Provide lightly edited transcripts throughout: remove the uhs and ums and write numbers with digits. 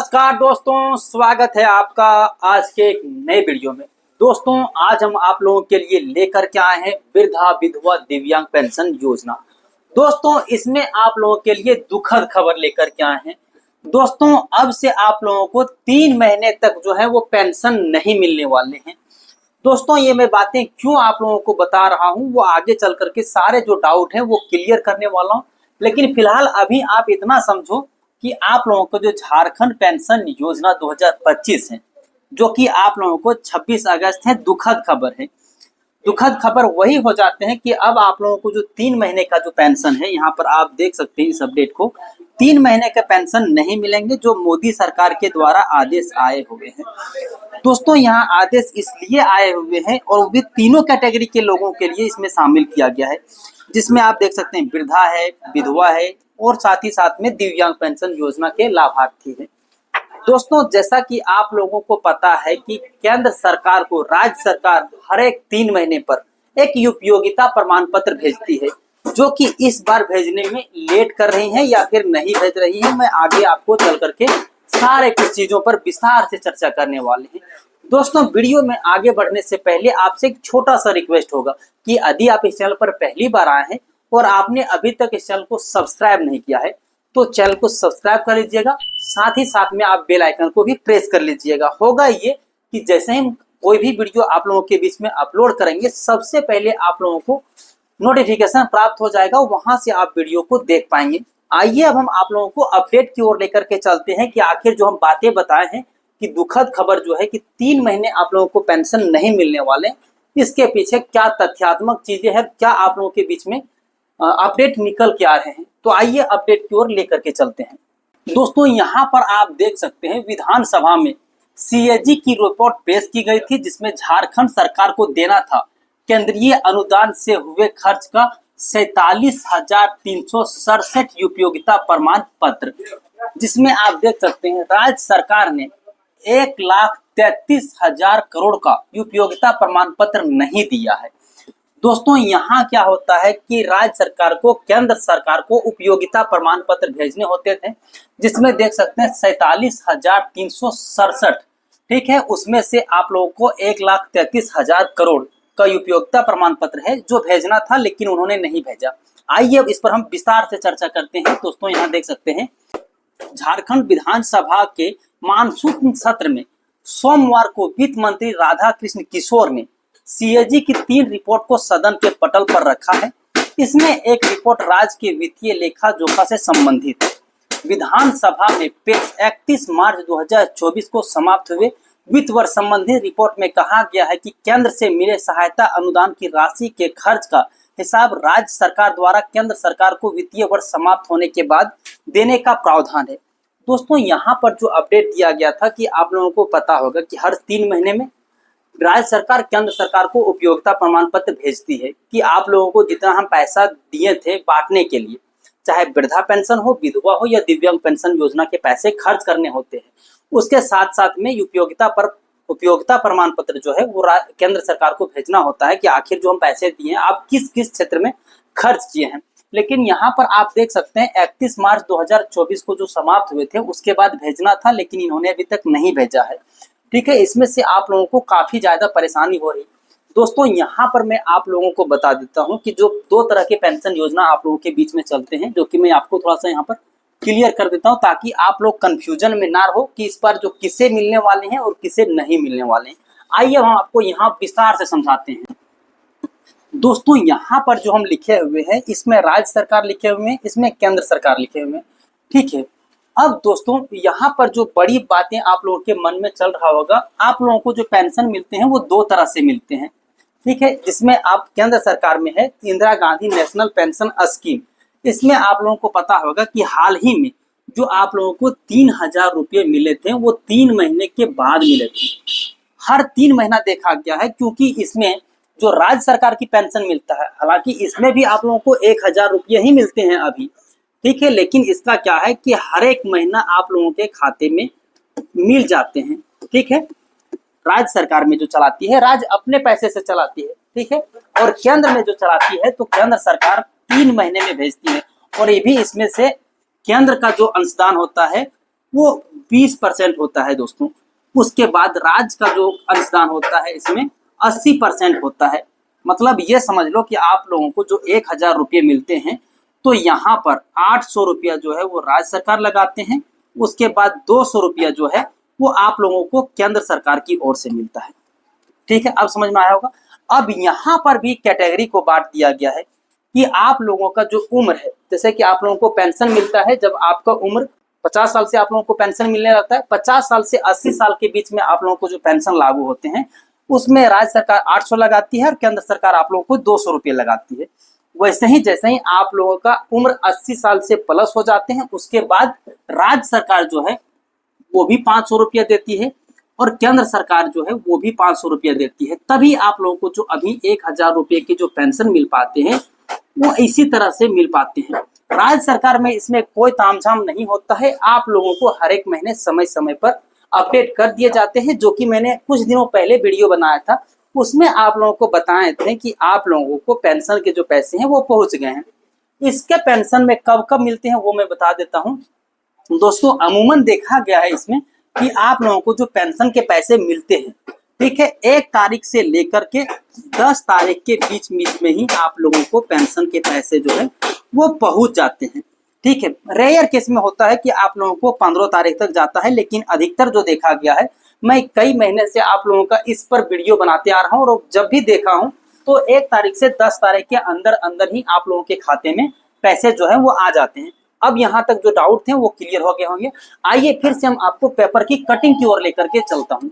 नमस्कार दोस्तों, स्वागत है आपका आज के एक नए वीडियो में। दोस्तों, आज हम आप लोगों के लिए लेकर के आए हैं वृद्धा विधवा दिव्यांग पेंशन योजना। दोस्तों, इसमें आप लोगों के लिए दुखद खबर लेकर के आए हैं। दोस्तों, अब से आप लोगों को 3 महीने तक जो है वो पेंशन नहीं मिलने वाले हैं। दोस्तों, ये मैं बातें क्यों आप लोगों को बता रहा हूँ वो आगे चल करके सारे जो डाउट हैं वो क्लियर करने वाला हूँ। लेकिन फिलहाल अभी आप इतना समझो कि आप लोगों को जो झारखंड पेंशन योजना 2025 है, जो कि आप लोगों को 26 अगस्त है, दुखद खबर है। दुखद खबर वही हो जाते हैं कि अब आप लोगों को जो 3 महीने का जो पेंशन है, यहाँ पर आप देख सकते हैं इस अपडेट को, 3 महीने का पेंशन नहीं मिलेंगे जो मोदी सरकार के द्वारा आदेश आए हुए हैं। दोस्तों, यहाँ आदेश इसलिए आए हुए हैं और भी तीनों कैटेगरी के लोगों के लिए इसमें शामिल किया गया है, जिसमें आप देख सकते हैं वृद्धा है, विधवा है और साथ ही साथ में दिव्यांग पेंशन योजना के लाभार्थी हैं। दोस्तों, जैसा कि आप लोगों को पता है कि केंद्र सरकार को राज्य सरकार हर एक 3 महीने पर एक उपयोगिता प्रमाण पत्र भेजती है, जो कि इस बार भेजने में लेट कर रही है या फिर नहीं भेज रही है। मैं आगे आपको चल करके सारे कुछ चीजों पर विस्तार से चर्चा करने वाले हैं। दोस्तों, वीडियो में आगे बढ़ने से पहले आपसे एक छोटा सा रिक्वेस्ट होगा कि यदि आप इस चैनल पर पहली बार आए हैं और आपने अभी तक इस चैनल को सब्सक्राइब नहीं किया है तो चैनल को सब्सक्राइब कर लीजिएगा। साथ ही साथ में आप बेल आइकन को भी प्रेस कर लीजिएगा। होगा ये कि जैसे हम कोई भी वीडियो आप लोगों के बीच में अपलोड करेंगे, सबसे पहले आप लोगों को नोटिफिकेशन प्राप्त हो जाएगा, वहां से आप वीडियो को देख पाएंगे। आइए अब हम आप लोगों को अपडेट की ओर लेकर के चलते हैं कि आखिर जो हम बातें बताए हैं कि दुखद खबर जो है कि 3 महीने आप लोगों को पेंशन नहीं मिलने वाले, इसके पीछे क्या तथ्यात्मक चीजें हैं, क्या आप लोगों के बीच में अपडेट निकल के आ रहे हैं। तो आइए अपडेट की ओर लेकर के चलते हैं। दोस्तों, यहाँ पर आप देख सकते हैं विधानसभा में सीएजी की रिपोर्ट पेश की गई थी, जिसमें झारखंड सरकार को देना था केंद्रीय अनुदान से हुए खर्च का 47,367 उपयोगिता प्रमाण पत्र, जिसमें आप देख सकते हैं राज्य सरकार ने 1,33,000 करोड़ का उपयोगिता प्रमाण पत्र नहीं दिया है। दोस्तों, यहाँ क्या होता है कि राज्य सरकार को केंद्र सरकार को उपयोगिता प्रमाण पत्र भेजने होते थे, जिसमें देख सकते हैं 47,367, ठीक है, उसमें से आप लोगों को 1,33,000 करोड़ का उपयोगिता प्रमाण पत्र है जो भेजना था, लेकिन उन्होंने नहीं भेजा। आइए अब इस पर हम विस्तार से चर्चा करते हैं। दोस्तों, यहाँ देख सकते हैं झारखंड विधानसभा के मानसून सत्र में सोमवार को वित्त मंत्री राधा कृष्ण किशोर ने सीएजी की 3 रिपोर्ट को सदन के पटल पर रखा है। इसमें एक रिपोर्ट राज्य के वित्तीय लेखा जोखा से संबंधित है। विधानसभा में पेश 31 मार्च 2024 को समाप्त हुए वित्त वर्ष संबंधी रिपोर्ट में कहा गया है कि केंद्र से मिले सहायता अनुदान की राशि के खर्च का हिसाब राज्य सरकार द्वारा केंद्र सरकार को वित्तीय वर्ष समाप्त होने के बाद देने का प्रावधान है। दोस्तों, यहाँ पर जो अपडेट दिया गया था कि आप लोगों को पता होगा कि हर 3 महीने में राज्य सरकार केंद्र सरकार को उपयोगिता प्रमाण पत्र भेजती है कि आप लोगों को जितना हम पैसा दिए थे बांटने के लिए, चाहे वृद्धा पेंशन हो, विधवा हो या दिव्यांग पेंशन योजना के पैसे खर्च करने होते हैं, उसके साथ साथ में उपयोगिता प्रमाण पत्र जो है वो केंद्र सरकार को भेजना होता है कि आखिर जो हम पैसे दिए हैं आप किस किस क्षेत्र में खर्च किए हैं। लेकिन यहाँ पर आप देख सकते हैं 31 मार्च 2024 को जो समाप्त हुए थे उसके बाद भेजना था, लेकिन इन्होंने अभी तक नहीं भेजा है, ठीक है। इसमें से आप लोगों को काफी ज्यादा परेशानी हो रही। दोस्तों, यहाँ पर मैं आप लोगों को बता देता हूँ कि जो 2 तरह के पेंशन योजना आप लोगों के बीच में चलते हैं, जो कि मैं आपको थोड़ा सा यहाँ पर क्लियर कर देता हूँ ताकि आप लोग कंफ्यूजन में ना रहो कि इस पर जो किसे मिलने वाले हैं और किसे नहीं मिलने वाले हैं। आइए हम आपको यहाँ विस्तार से समझाते हैं। दोस्तों, यहाँ पर जो हम लिखे हुए हैं इसमें राज्य सरकार लिखे हुए हैं, इसमें केंद्र सरकार लिखे हुए हैं, ठीक है। अब दोस्तों, यहाँ पर जो बड़ी बातें आप लोगों के मन में चल रहा होगा, आप लोगों को जो पेंशन मिलते हैं वो 2 तरह से मिलते हैं, ठीक है। जिसमें आप केंद्र सरकार में है Indira Gandhi national pension scheme. इसमें आप लोगों को पता होगा कि हाल ही में जो आप लोगों को 3,000 रुपये मिले थे वो 3 महीने के बाद मिले थे। हर 3 महीना देखा गया है, क्योंकि इसमें जो राज्य सरकार की पेंशन मिलता है, हालांकि इसमें भी आप लोगों को 1,000 रुपये ही मिलते हैं अभी, ठीक है, लेकिन इसका क्या है कि हर एक महीना आप लोगों के खाते में मिल जाते हैं, ठीक है। राज्य सरकार में जो चलाती है, राज्य अपने पैसे से चलाती है, ठीक है, और केंद्र में जो चलाती है तो केंद्र सरकार 3 महीने में भेजती है। और ये भी इसमें से केंद्र का जो अंशदान होता है वो 20% होता है दोस्तों। उसके बाद राज्य का जो अंशदान होता है इसमें 80% होता है। मतलब ये समझ लो कि आप लोगों को जो 1000 रुपये मिलते हैं तो यहाँ पर 800 रुपया जो है वो राज्य सरकार लगाते हैं। उसके बाद 200 रुपया जो है वो आप लोगों को केंद्र सरकार की ओर से मिलता है। ठीक है, अब समझ में आया होगा। अब यहाँ पर भी कैटेगरी को बांट दिया गया है कि आप लोगों का जो उम्र है, जैसे कि आप लोगों को पेंशन मिलता है जब आपका उम्र 50 साल से आप लोगों को पेंशन मिलने लगता है। 50 साल से 80 साल के बीच में आप लोगों को जो पेंशन लागू होते हैं उसमें राज्य सरकार 800 लगाती है और केंद्र सरकार आप लोगों को 200 रुपये लगाती है। वैसे ही जैसे ही आप लोगों का उम्र 80 साल से प्लस हो जाते हैं उसके बाद राज्य सरकार जो है वो भी 500 रुपया देती है और केंद्र सरकार जो है वो भी 500 रुपया देती है। तभी आप लोगों को जो अभी 1000 रुपये की जो पेंशन मिल पाते हैं वो इसी तरह से मिल पाते हैं। राज्य सरकार में इसमें कोई तामझाम नहीं होता है। आप लोगों को हर एक महीने समय समय पर अपडेट कर दिए जाते हैं, जो कि मैंने कुछ दिनों पहले वीडियो बनाया था उसमें आप लोगों को बताए थे कि आप लोगों को पेंशन के जो पैसे हैं वो पहुंच गए हैं। इसके पेंशन में कब कब मिलते हैं वो मैं बता देता हूं दोस्तों। अमूमन देखा गया है इसमें कि आप लोगों को जो पेंशन के पैसे मिलते हैं, ठीक है, 1 तारीख से लेकर के 10 तारीख के बीच में ही आप लोगों को पेंशन के पैसे जो है वो पहुंच जाते हैं। ठीक है, रेयर केस में होता है कि आप लोगों को 15 तारीख तक जाता है, लेकिन अधिकतर जो देखा गया है, मैं कई महीने से आप लोगों का इस पर वीडियो बनाते आ रहा हूँ और जब भी देखा हूँ तो 1 तारीख से 10 तारीख के अंदर अंदर ही आप लोगों के खाते में पैसे जो है वो आ जाते हैं। अब यहाँ तक जो डाउट थे वो क्लियर हो गए होंगे। आइए फिर से हम आपको पेपर की कटिंग की ओर लेकर के चलता हूँ।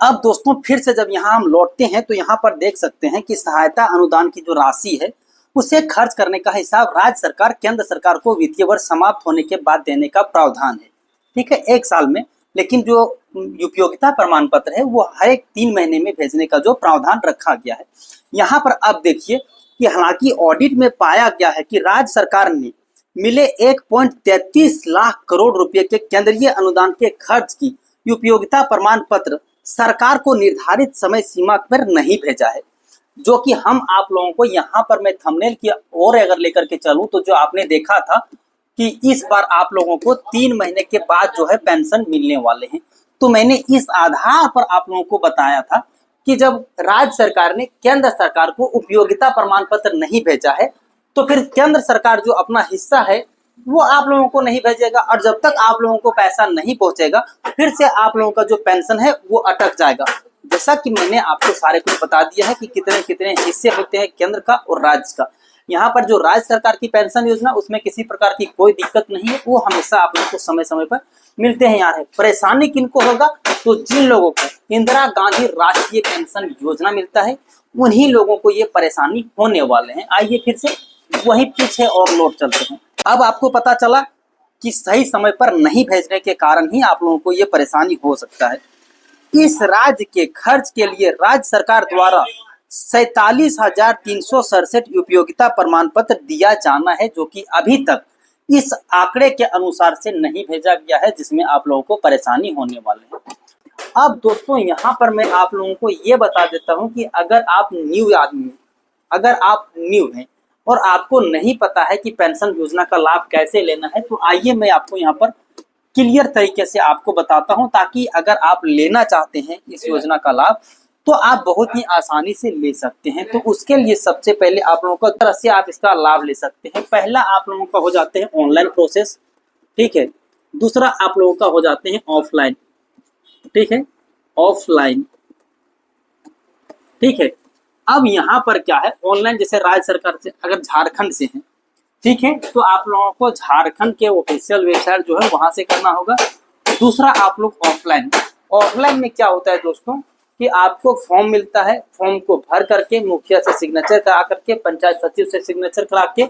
अब दोस्तों फिर से जब यहाँ हम लौटते हैं तो यहाँ पर देख सकते हैं कि सहायता अनुदान की जो राशि है उसे खर्च करने का हिसाब राज्य सरकार केंद्र सरकार को वित्तीय वर्ष समाप्त होने के बाद देने का प्रावधान है। ठीक है, 1 साल में, लेकिन जो उपयोगिता प्रमाण पत्र है वो हर एक 3 महीने में भेजने का जो प्रावधान रखा गया है। यहाँ पर अब देखिए कि हालांकि ऑडिट में पाया गया है कि राज्य सरकार ने मिले 1.33 लाख करोड़ रुपए के केंद्रीय अनुदान के खर्च की उपयोगिता प्रमाण पत्र सरकार को निर्धारित समय सीमा पर नहीं भेजा है, जो कि हम आप लोगों को यहाँ पर मैं थंबनेल की ओर अगर लेकर के चलूं तो जो आपने देखा था कि इस बार आप लोगों को 3 महीने के बाद जो है पेंशन मिलने वाले हैं, तो मैंने इस आधार पर आप लोगों को बताया था कि जब राज्य सरकार ने केंद्र सरकार को उपयोगिता प्रमाण पत्र नहीं भेजा है तो फिर केंद्र सरकार जो अपना हिस्सा है वो आप लोगों को नहीं भेजेगा और जब तक आप लोगों को पैसा नहीं पहुंचेगा फिर से आप लोगों का जो पेंशन है वो अटक जाएगा। जैसा कि मैंने आपको सारे कुछ बता दिया है कि कितने कितने हिस्से होते हैं केंद्र का और राज्य का। यहाँ पर जो राज्य सरकार की पेंशन योजना उसमें किसी प्रकार की कोई दिक्कत नहीं है, वो हमेशा आप लोगों को समय समय पर मिलते हैं। यार परेशानी किनको होगा तो जिन लोगों को इंदिरा गांधी राष्ट्रीय पेंशन योजना मिलता है उन्हीं लोगों को ये परेशानी होने वाले हैं। आइए फिर से वही पीछे और लौट चलते हैं। अब आपको पता चला कि सही समय पर नहीं भेजने के कारण ही आप लोगों को ये परेशानी हो सकता है। इस राज्य के खर्च के लिए राज्य सरकार द्वारा 47,367 उपयोगिता प्रमाण पत्र दिया जाना है, जो कि अभी तक इस आंकड़े के अनुसार से नहीं भेजा गया है, जिसमें आप लोगों को परेशानी होने वाले है। अब दोस्तों यहाँ पर मैं आप लोगों को ये बता देता हूँ कि अगर आप न्यू आदमी, अगर आप न्यू हैं और आपको नहीं पता है कि पेंशन योजना का लाभ कैसे लेना है, तो आइए मैं आपको यहाँ पर क्लियर तरीके से आपको बताता हूं, ताकि अगर आप लेना चाहते हैं इस योजना का लाभ तो आप बहुत ही आसानी से ले सकते हैं। तो उसके लिए सबसे पहले आप लोगों को तरह से आप इसका लाभ ले सकते हैं। पहला आप लोगों का हो जाते हैं ऑनलाइन प्रोसेस, ठीक है। दूसरा आप लोगों का हो जाते हैं ऑफलाइन, ठीक है, ऑफलाइन, ठीक है। अब यहाँ पर क्या है, ऑनलाइन जैसे राज्य सरकार से अगर झारखंड से है, ठीक है, तो आप लोगों को झारखंड के ऑफिशियल वेबसाइट जो है वहां से करना होगा। दूसरा आप लोग ऑफलाइन, ऑफलाइन में क्या होता है दोस्तों कि आपको फॉर्म मिलता है, फॉर्म को भर करके मुखिया से सिग्नेचर करा करके, पंचायत सचिव से सिग्नेचर करा के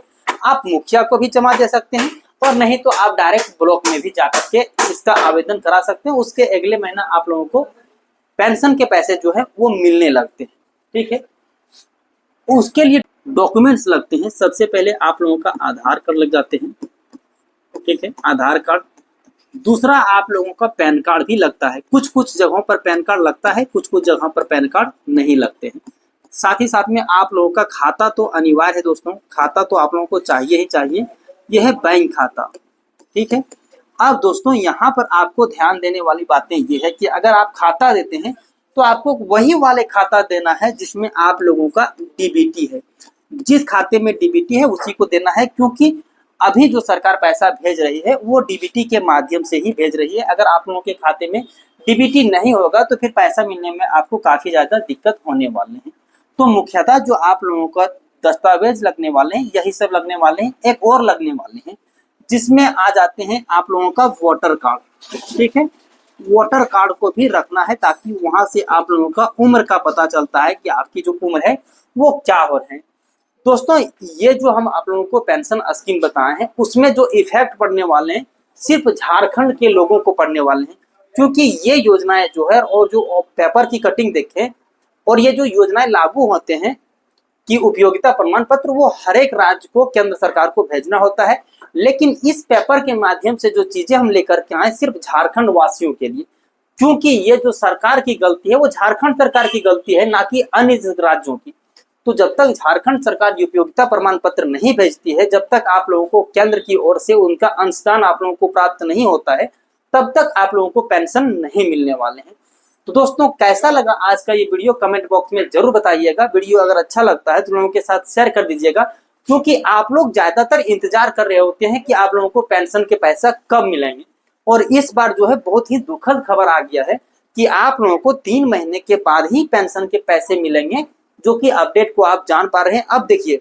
आप मुखिया को भी जमा दे सकते हैं, और नहीं तो आप डायरेक्ट ब्लॉक में भी जा करके इसका आवेदन करा सकते हैं। उसके अगले महीना आप लोगों को पेंशन के पैसे जो है वो मिलने लगते हैं, ठीक है। उसके लिए डॉक्यूमेंट्स लगते हैं। सबसे पहले आप लोगों का आधार कार्ड लग जाते हैं, ठीक है, आधार कार्ड। दूसरा आप लोगों का पैन कार्ड भी लगता है। कुछ कुछ जगहों पर पैन कार्ड लगता है, कुछ कुछ जगहों पर पैन कार्ड नहीं लगते हैं। साथ ही साथ में आप लोगों का खाता तो अनिवार्य है दोस्तों, खाता तो आप लोगों को चाहिए ही चाहिए, यह है बैंक खाता, ठीक है। अब दोस्तों यहाँ पर आपको ध्यान देने वाली बातें ये है कि अगर आप खाता देते हैं तो आपको वही वाले खाता देना है जिसमें आप लोगों का डीबीटी है। जिस खाते में डीबीटी है उसी को देना है, क्योंकि अभी जो सरकार पैसा भेज रही है वो डीबीटी के माध्यम से ही भेज रही है। अगर आप लोगों के खाते में डीबीटी नहीं होगा तो फिर पैसा मिलने में आपको काफी ज्यादा दिक्कत होने वाले हैं। तो मुख्यतः जो आप लोगों का दस्तावेज लगने वाले हैं यही सब लगने वाले हैं। एक और लगने वाले हैं जिसमें आ जाते हैं आप लोगों का वोटर कार्ड। ठीक है, वोटर कार्ड को भी रखना है ताकि वहां से आप लोगों का उम्र का पता चलता है कि आपकी जो उम्र है वो क्या हो रहे हैं। दोस्तों ये जो हम आप लोगों को पेंशन स्कीम बताए हैं उसमें जो इफेक्ट पड़ने वाले हैं सिर्फ झारखंड के लोगों को पड़ने वाले हैं, क्योंकि ये योजनाएं जो है और जो पेपर की कटिंग देखें और ये जो योजनाएं लागू होते हैं कि उपयोगिता प्रमाण पत्र वो हर एक राज्य को केंद्र सरकार को भेजना होता है, लेकिन इस पेपर के माध्यम से जो चीजें हम लेकर के आए सिर्फ झारखंड वासियों के लिए, क्योंकि ये जो सरकार की गलती है वो झारखंड सरकार की गलती है, ना कि अन्य राज्यों की। तो जब तक झारखंड सरकार उपयोगिता प्रमाण पत्र नहीं भेजती है, जब तक आप लोगों को केंद्र की ओर से उनका अंशदान आप लोगों को प्राप्त नहीं होता है, तब तक आप लोगों को पेंशन नहीं मिलने वाले हैं। तो दोस्तों कैसा लगा आज का ये वीडियो कमेंट बॉक्स में जरूर बताइएगा। वीडियो अगर अच्छा लगता है तो लोगों के साथ शेयर कर दीजिएगा, क्योंकि आप लोग ज्यादातर इंतजार कर रहे होते हैं कि आप लोगों को पेंशन के पैसा कब मिलेंगे। और इस बार जो है बहुत ही दुखद खबर आ गया है कि आप लोगों को 3 महीने के बाद ही पेंशन के पैसे मिलेंगे, जो कि अपडेट को आप जान पा रहे हैं। अब देखिए,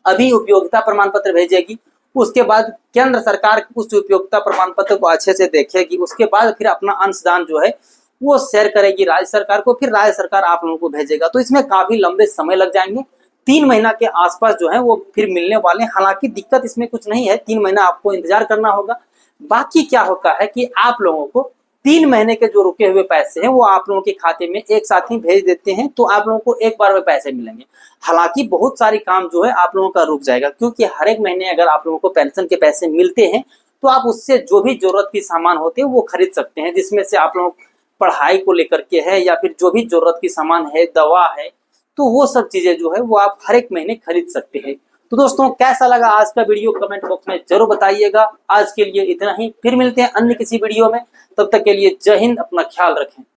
अभी उपयोगिता प्रमाण पत्र भेजेगी, उसके बाद केंद्र सरकार उस उपयोगिता प्रमाण पत्र को अच्छे से देखेगी, उसके बाद फिर अपना अंशदान जो है वो शेयर करेगी राज्य सरकार को, फिर राज्य सरकार आप लोगों को भेजेगा। तो इसमें काफी लंबे समय लग जाएंगे। 3 महीना के आसपास जो है वो फिर मिलने वाले हैं। हालांकि दिक्कत इसमें कुछ नहीं है, 3 महीना आपको इंतजार करना होगा। बाकी क्या होता है कि आप लोगों को 3 महीने के जो रुके हुए पैसे हैं वो आप लोगों के खाते में एक साथ ही भेज देते हैं, तो आप लोगों को एक बार में पैसे मिलेंगे। हालांकि बहुत सारी काम जो है आप लोगों का रुक जाएगा, क्योंकि हर एक महीने अगर आप लोगों को पेंशन के पैसे मिलते हैं तो आप उससे जो भी जरूरत की सामान होते हैं वो खरीद सकते हैं, जिसमें से आप लोग पढ़ाई को लेकर के है या फिर जो भी जरूरत की सामान है, दवा है, तो वो सब चीजें जो है वो आप हर एक महीने खरीद सकते हैं। तो दोस्तों कैसा लगा आज का वीडियो कमेंट बॉक्स में जरूर बताइएगा। आज के लिए इतना ही, फिर मिलते हैं अन्य किसी वीडियो में। तब तक के लिए जय हिंद, अपना ख्याल रखें।